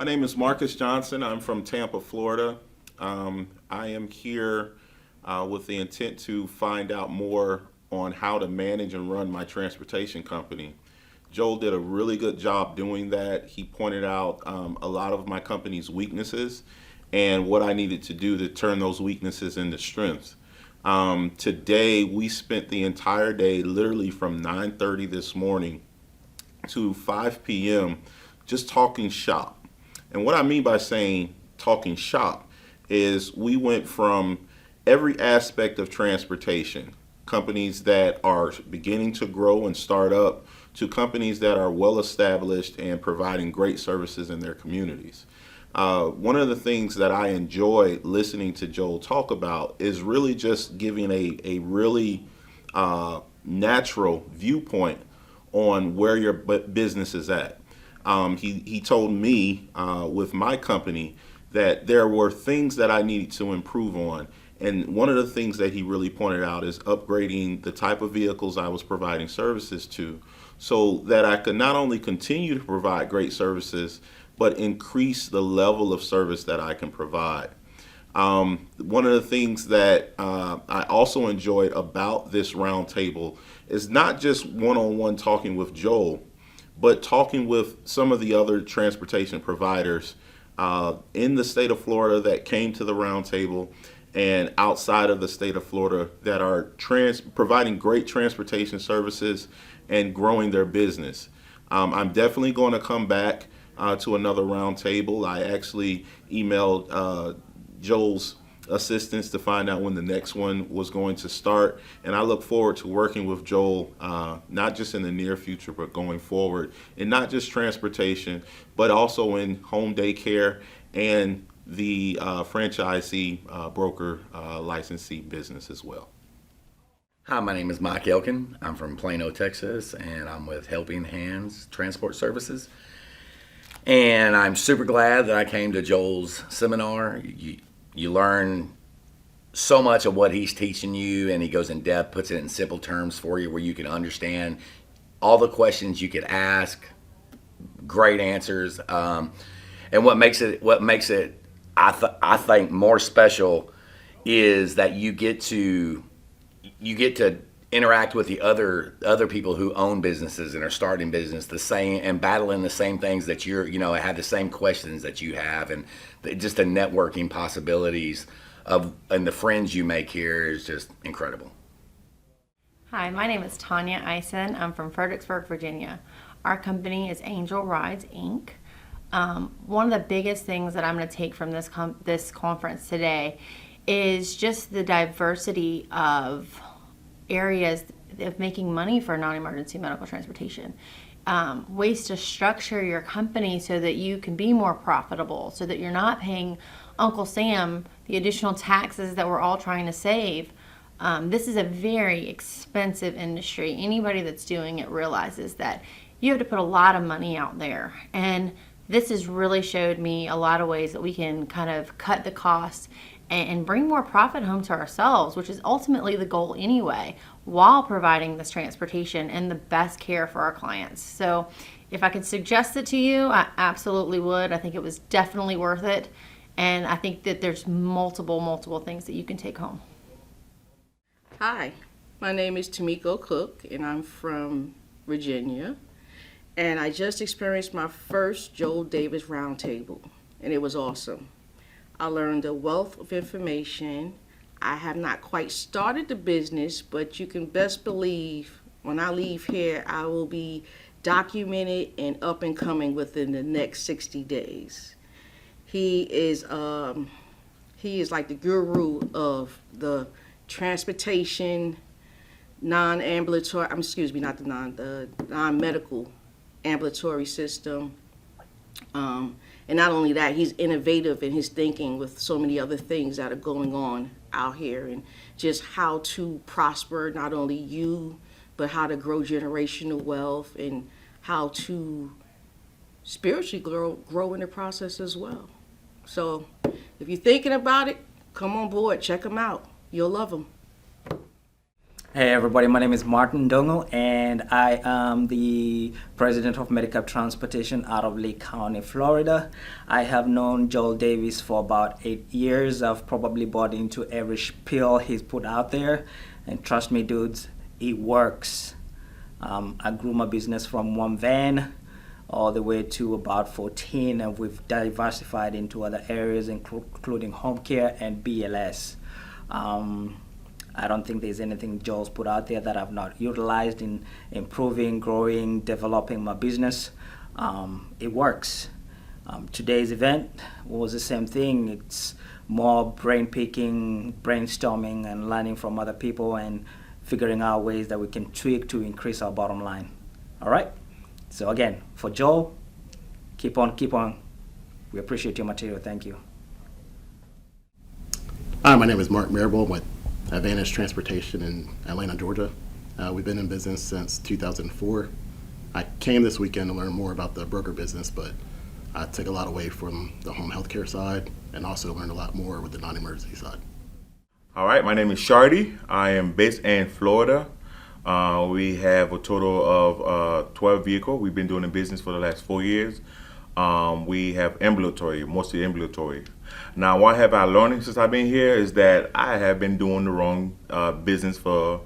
My name is Marcus Johnson. I'm from Tampa, Florida. I am here with the intent to find out more on how to manage and run my transportation company. Joel did a really good job doing that. He pointed out a lot of my company's weaknesses and what I needed to do to turn those weaknesses into strengths. Today, we spent the entire day, literally from 9:30 this morning to 5 p.m., just talking shop. And what I mean by saying talking shop is we went from every aspect of transportation, companies that are beginning to grow and start up, to companies that are well established and providing great services in their communities. One of the things that I enjoy listening to Joel talk about is really just giving a really natural viewpoint on where your business is at. He told me with my company that there were things that I needed to improve on. And one of the things that he really pointed out is upgrading the type of vehicles I was providing services to so that I could not only continue to provide great services, but increase the level of service that I can provide. One of the things that I also enjoyed about this roundtable is not just one-on-one talking with Joel, but talking with some of the other transportation providers in the state of Florida that came to the roundtable and outside of the state of Florida that are providing great transportation services and growing their business. I'm definitely going to come back to another roundtable. I actually emailed Joel's assistants to find out when the next one was going to start, and I look forward to working with Joel not just in the near future but going forward in not just transportation but also in home daycare and the franchisee broker licensee business as well. Hi, my name is Mike Elkin. I'm from Plano, Texas, and I'm with Helping Hands Transport Services. And I'm super glad that I came to Joel's seminar. You learn so much of what he's teaching you, and he goes in depth, puts it in simple terms for you where you can understand all the questions you could ask, great answers. And what makes it I think more special is that you get to interact with the other people who own businesses and are starting business the same and battling the same things that have the same questions that you have, and just the networking possibilities and the friends you make here is just incredible. Hi, my name is Tonya Ison. I'm from Fredericksburg, Virginia. Our company is Angel Rides, Inc. One of the biggest things that I'm going to take from this conference today is just the diversity of areas of making money for non-emergency medical transportation. Ways to structure your company so that you can be more profitable, so that you're not paying Uncle Sam the additional taxes that we're all trying to save. This is a very expensive industry. Anybody that's doing it realizes that you have to put a lot of money out there. And this has really showed me a lot of ways that we can kind of cut the costs and bring more profit home to ourselves, which is ultimately the goal anyway, while providing this transportation and the best care for our clients. So if I could suggest it to you, I absolutely would. I think it was definitely worth it. And I think that there's multiple things that you can take home. Hi, my name is Tamika Cook, and I'm from Virginia. And I just experienced my first Joel Davis roundtable, and it was awesome. I learned a wealth of information. I have not quite started the business, but you can best believe when I leave here, I will be documented and up and coming within the next 60 days. He is like the guru of the transportation, non-ambulatory, the non-medical ambulatory system. And not only that, he's innovative in his thinking with so many other things that are going on out here, and just how to prosper not only you, but how to grow generational wealth and how to spiritually grow in the process as well. So if you're thinking about it, come on board, check him out. You'll love him. Hey everybody, my name is Martin Dongo and I am the president of Medicap Transportation out of Lake County, Florida. I have known Joel Davis for about 8 years. I've probably bought into every spiel he's put out there, and trust me dudes, it works. I grew my business from one van all the way to about 14, and we've diversified into other areas including home care and BLS. I don't think there's anything Joel's put out there that I've not utilized in improving, growing, developing my business. It works. Today's event was the same thing. It's more brain picking, brainstorming, and learning from other people and figuring out ways that we can tweak to increase our bottom line. All right? So again, for Joel, keep on, keep on. We appreciate your material. Thank you. Hi, my name is Mark Marable with Advantage Transportation in Atlanta, Georgia. We've been in business since 2004. I came this weekend to learn more about the broker business, but I took a lot away from the home healthcare side and also learned a lot more with the non-emergency side. All right, my name is Shardy. I am based in Florida. We have a total of 12 vehicles. We've been doing the business for the last 4 years. We have ambulatory, mostly ambulatory. Now, what have I learned since I've been here is that I have been doing the wrong business for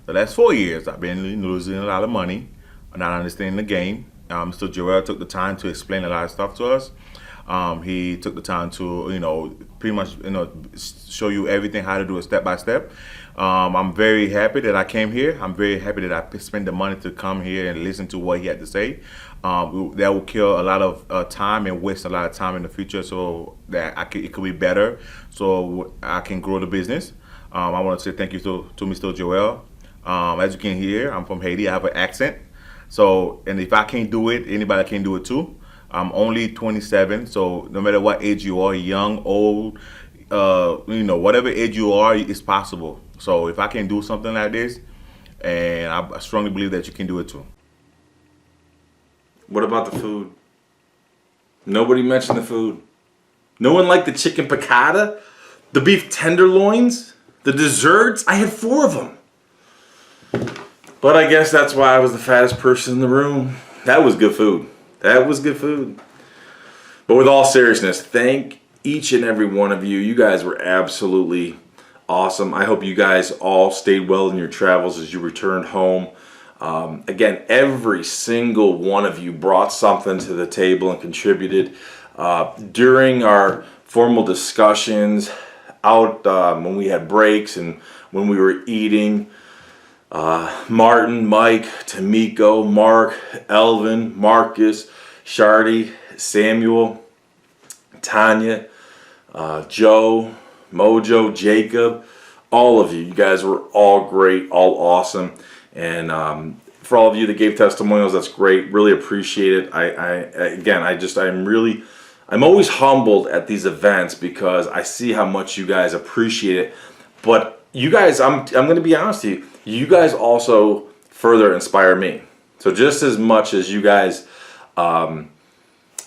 the last 4 years. I've been losing a lot of money, not understanding the game. Mr. Joel took the time to explain a lot of stuff to us. He took the time to, pretty much, show you everything, how to do it step by step. I'm very happy that I came here. I'm very happy that I spent the money to come here and listen to what he had to say. That will kill a lot of time and waste a lot of time in the future, so that it could be better, so I can grow the business. I want to say thank you to Mr. Joel. As you can hear, I'm from Haiti. I have an accent. So, and if I can't do it, anybody can do it too. I'm only 27, so no matter what age you are, young, old, whatever age you are, it's possible. So if I can do something like this, and I strongly believe that you can do it too. What about the food? Nobody mentioned the food. No one liked the chicken piccata, the beef tenderloins, the desserts. I had 4 of them. But I guess that's why I was the fattest person in the room. That was good food. That was good food. But with all seriousness, thank each and every one of you. You guys were absolutely awesome. I hope you guys all stayed well in your travels as you returned home. Again, every single one of you brought something to the table and contributed. During our formal discussions, out when we had breaks and when we were eating, Martin, Mike, Tamika, Mark, Elvin, Marcus, Shardy, Samuel, Tonya, Joe, Mojo, Jacob, all of you. You guys were all great, all awesome. And for all of you that gave testimonials, that's great. Really appreciate it. I'm always humbled at these events because I see how much you guys appreciate it. But you guys, I'm going to be honest with you, you guys also further inspire me. So just as much as you guys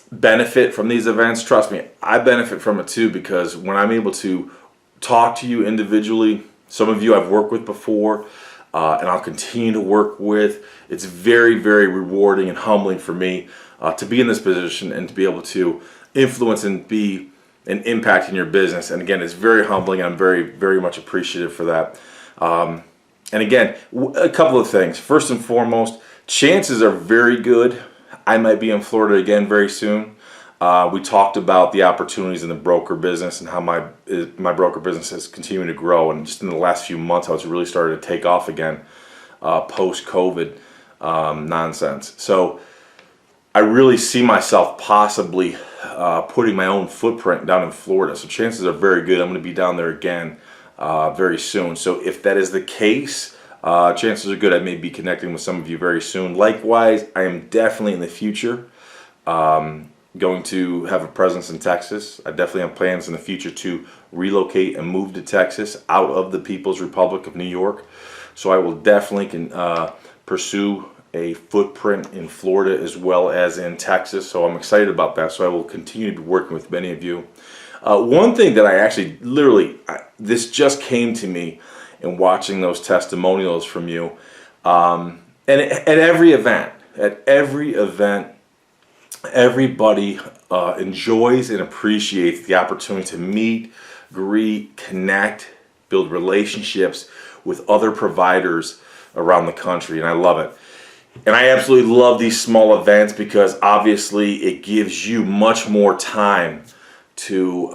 benefit from these events, trust me, I benefit from it too, because when I'm able to talk to you individually, some of you I've worked with before, and I'll continue to work with, it's very, very rewarding and humbling for me to be in this position and to be able to influence and be an impact in your business. And again, it's very humbling. I'm very, very much appreciative for that. And again, a couple of things. First and foremost, chances are very good I might be in Florida again very soon. We talked about the opportunities in the broker business and how my broker business is continuing to grow. And just in the last few months, how it's really started to take off again post-COVID nonsense. So I really see myself possibly putting my own footprint down in Florida. So chances are very good I'm going to be down there again very soon. So if that is the case, chances are good I may be connecting with some of you very soon. Likewise, I am definitely in the future going to have a presence in Texas. I definitely have plans in the future to relocate and move to Texas out of the People's Republic of New York. So I will definitely pursue a footprint in Florida as well as in Texas. So I'm excited about that. So I will continue to be working with many of you. One thing that I actually this just came to me, and watching those testimonials from you. And at every event, everybody enjoys and appreciates the opportunity to meet, greet, connect, build relationships with other providers around the country, and I love it. And I absolutely love these small events because obviously it gives you much more time to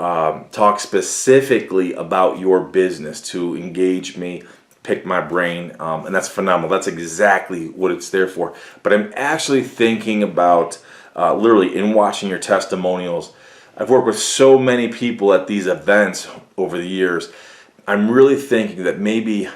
talk specifically about your business, to engage me, pick my brain, and that's phenomenal. That's exactly what it's there for. But I'm actually thinking about, literally in watching your testimonials, I've worked with so many people at these events over the years. I'm really thinking that maybe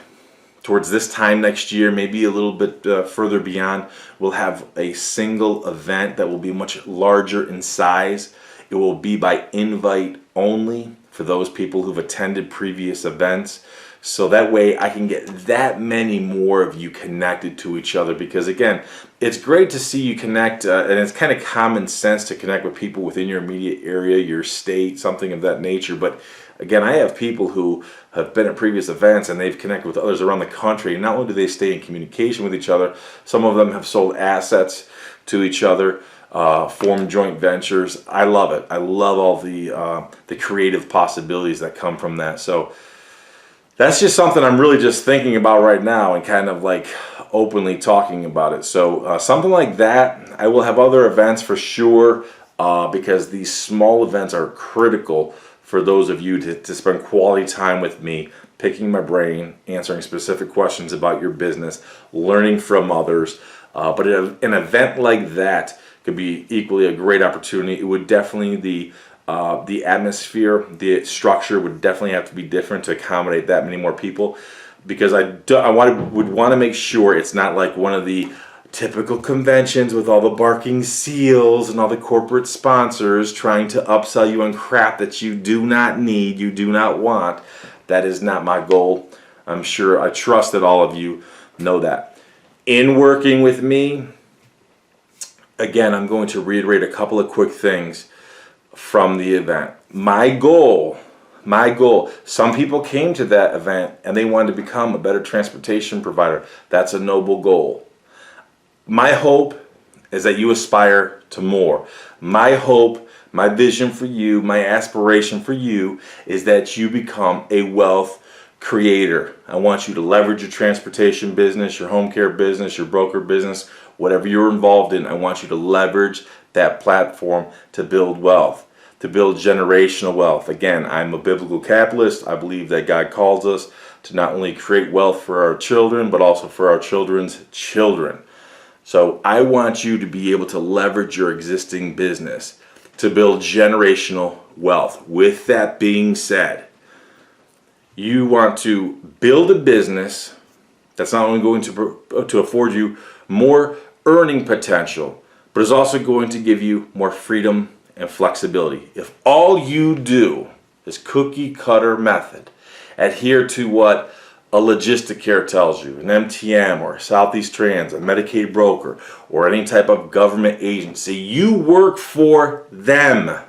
towards this time next year, maybe a little bit further beyond, we'll have a single event that will be much larger in size. It will be by invite only for those people who've attended previous events. So that way I can get that many more of you connected to each other, because again, it's great to see you connect, and it's kind of common sense to connect with people within your immediate area, your state, something of that nature. But again, I have people who have been at previous events and they've connected with others around the country. And not only do they stay in communication with each other, some of them have sold assets to each other, formed joint ventures. I love it. I love all the creative possibilities that come from that. So that's just something I'm really just thinking about right now and kind of like openly talking about it. So something like that. I will have other events for sure, because these small events are critical for those of you to spend quality time with me, picking my brain, answering specific questions about your business, learning from others. But an event like that could be equally a great opportunity. It would definitely, the atmosphere, the structure would definitely have to be different to accommodate that many more people, because would want to make sure it's not like one of the typical conventions with all the barking seals and all the corporate sponsors trying to upsell you on crap that you do not need, you do not want. That is not my goal. I trust that all of you know that. In working with me, again, I'm going to reiterate a couple of quick things from the event. My goal, some people came to that event and they wanted to become a better transportation provider. That's a noble goal. My hope is that you aspire to more. My hope, my vision for you, my aspiration for you is that you become a wealth creator. I want you to leverage your transportation business, your home care business, your broker business, whatever you're involved in. I want you to leverage that platform to build wealth, to build generational wealth. Again, I'm a biblical capitalist. I believe that God calls us to not only create wealth for our children, but also for our children's children. So I want you to be able to leverage your existing business to build generational wealth. With that being said, you want to build a business that's not only going to afford you more earning potential, but is also going to give you more freedom and flexibility. If all you do is cookie cutter method, adhere to what a Logisticare tells you, an MTM or Southeast Trans, a Medicaid broker, or any type of government agency, you work for them.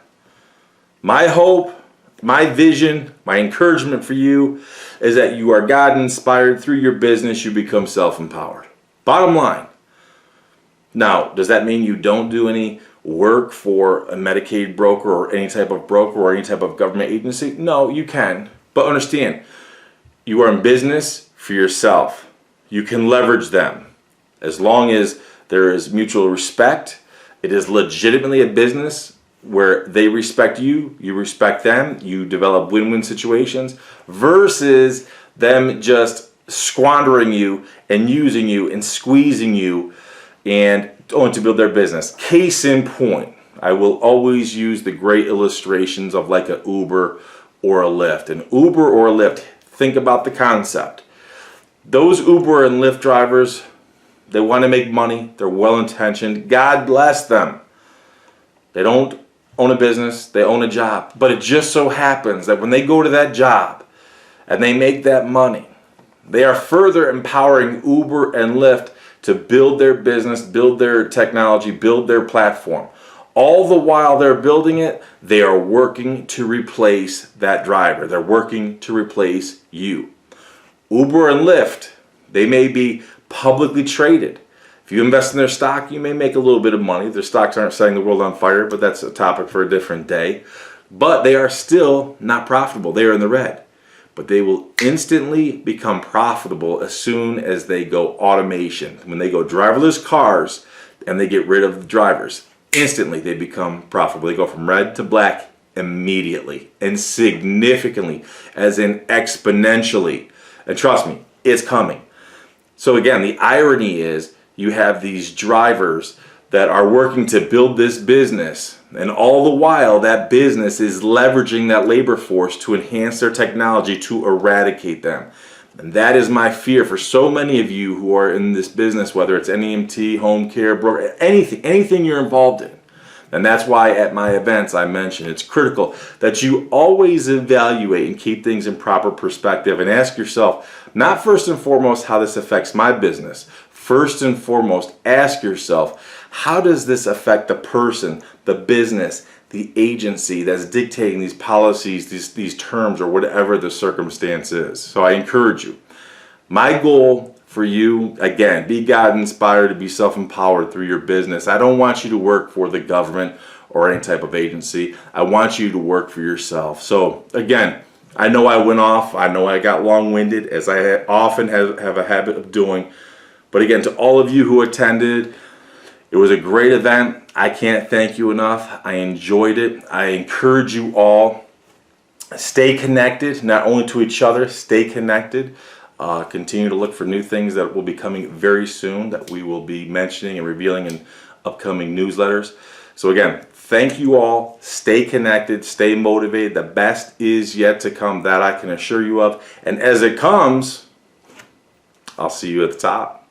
My hope, my vision, my encouragement for you is that you are God inspired. Through your business, you become self-empowered. Bottom line. Now, does that mean you don't do any work for a Medicaid broker or any type of broker or any type of government agency? No, you can. But understand, you are in business for yourself. You can leverage them. As long as there is mutual respect, it is legitimately a business where they respect you, you respect them, you develop win-win situations, versus them just squandering you and using you and squeezing you and going to build their business. Case in point, I will always use the great illustrations of like an Uber or a Lyft. An Uber or a Lyft, think about the concept. Those Uber and Lyft drivers, they want to make money, they're well-intentioned, God bless them. They don't own a business, they own a job. But it just so happens that when they go to that job and they make that money, they are further empowering Uber and Lyft to build their business, build their technology, build their platform. All the while they're building it, they are working to replace that driver. They're working to replace you. Uber and Lyft, they may be publicly traded. If you invest in their stock, you may make a little bit of money. Their stocks aren't setting the world on fire, but that's a topic for a different day. But they are still not profitable. They are in the red. But they will instantly become profitable as soon as they go automation. When they go driverless cars and they get rid of the drivers, instantly they become profitable. They go from red to black immediately and significantly, as in exponentially. And trust me, it's coming. So again, the irony is you have these drivers that are working to build this business, and all the while that business is leveraging that labor force to enhance their technology to eradicate them. And that is my fear for so many of you who are in this business, whether it's NEMT, home care, broker, anything you're involved in. And that's why at my events I mention it's critical that you always evaluate and keep things in proper perspective and ask yourself, not first and foremost how this affects my business. First and foremost, ask yourself, how does this affect the person, the business, the agency that's dictating these policies, these terms, or whatever the circumstance is? So I encourage you. My goal for you, again, be God inspired to be self-empowered through your business. I don't want you to work for the government or any type of agency. I want you to work for yourself. So again, I know I went off. I know I got long-winded, as I often have a habit of doing. But again, to all of you who attended, it was a great event. I can't thank you enough. I enjoyed it. I encourage you all, stay connected, not only to each other, stay connected. Continue to look for new things that will be coming very soon that we will be mentioning and revealing in upcoming newsletters. So again, thank you all. Stay connected, stay motivated. The best is yet to come, that I can assure you of. And as it comes, I'll see you at the top.